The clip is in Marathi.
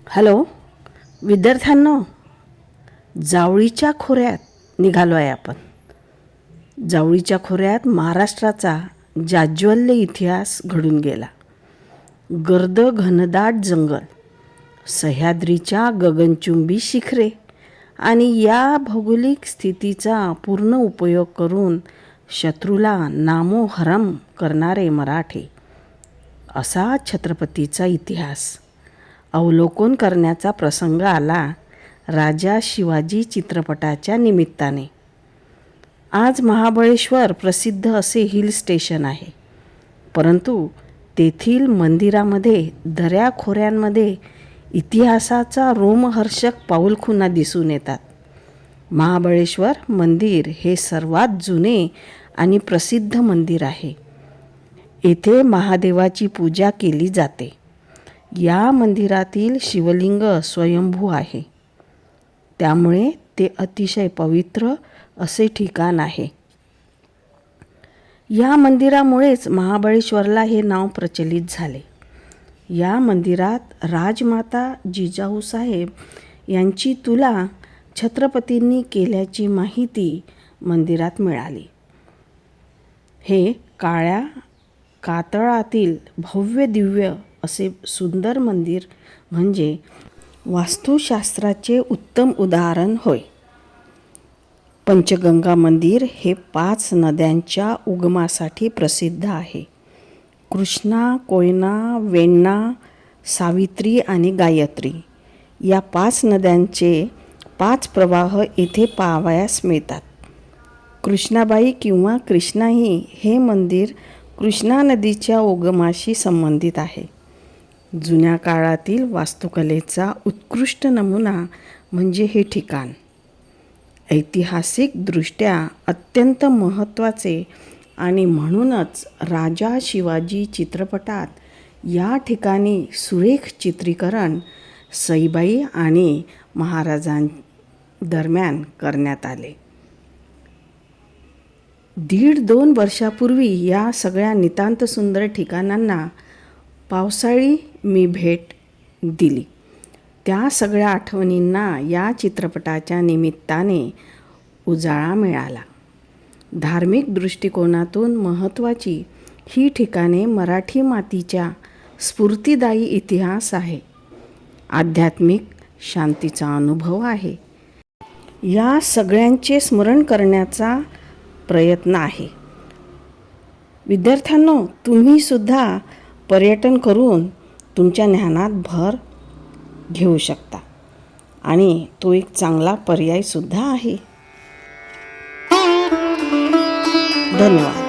हॅलो विद्यार्थ्यांनो, जावळीच्या खोऱ्यात निघालो आहे आपण. जावळीच्या खोऱ्यात महाराष्ट्राचा जाज्वल्य इतिहास घडून गेला. गर्द घनदाट जंगल, सह्याद्रीच्या गगनचुंबी शिखरे आणि या भौगोलिक स्थितीचा पूर्ण उपयोग करून शत्रूला नामोहरम करणारे मराठे, असा छत्रपतीचा इतिहास अवलोकन करण्याचा प्रसंग आला राजा शिवाजी चित्रपटाच्या निमित्ताने. आज महाबळेश्वर प्रसिद्ध असे हिल स्टेशन आहे, परंतु तेथील मंदिरामध्ये दऱ्याखोऱ्यांमध्ये इतिहासाचा रोमहर्षक पाऊलखुणा दिसून येतात. महाबळेश्वर मंदिर हे सर्वात जुने आणि प्रसिद्ध मंदिर आहे. येथे महादेवाची पूजा केली जाते. या मंदिरातील शिवलिंग स्वयंभू आहे, त्यामुळे ते अतिशय पवित्र असे ठिकाण आहे. या मंदिरामुळेच महाबळेश्वरला हे नाव प्रचलित झाले. या मंदिरात राजमाता जिजाऊसाहेब यांची तुला छत्रपतींनी केल्याची माहिती मंदिरात मिळाली. हे काळ्या कातळातील भव्य दिव्य असे सुंदर मंदिर म्हणजे वास्तुशास्त्राचे उत्तम उदाहरण होय. पंचगंगा मंदिर हे 5 नद्यांच्या उगमासाठी प्रसिद्ध आहे. कृष्णा, कोयना, वेण्णा, सावित्री आणि गायत्री या 5 नद्यांचे 5 प्रवाह येथे पाहावयास मिळतात. कृष्णाबाई किंवा कृष्णाई हे मंदिर कृष्णा नदीच्या उगमाशी संबंधित आहे. जुन्या काळातील वास्तुकलेचा उत्कृष्ट नमुना म्हणजे हे ठिकाण. ऐतिहासिकदृष्ट्या अत्यंत महत्त्वाचे आणि म्हणूनच राजा शिवाजी चित्रपटात या ठिकाणी सुरेख चित्रीकरण सईबाई आणि महाराजांदरम्यान करण्यात आले. 1.5-2 वर्षापूर्वी या सगळ्या नितांत सुंदर ठिकाणांना पावसाळी मी भेट दिली. त्या सगळ्या आठवणींना या चित्रपटाच्या निमित्ताने उजाळा मिळाला. धार्मिक दृष्टिकोनातून महत्त्वाची ही ठिकाणे मराठी मातीच्या स्फूर्तिदायी इतिहास आहे. आध्यात्मिक शांतीचा अनुभव आहे. या सगळ्यांचे स्मरण करण्याचा प्रयत्न आहे. विद्यार्थ्यांनो, तुम्ही सुद्धा पर्यटन करून तुमच्या ज्ञानात भर घेऊ शकता आणि तो एक चांगला पर्याय सुद्धा आहे. धन्यवाद.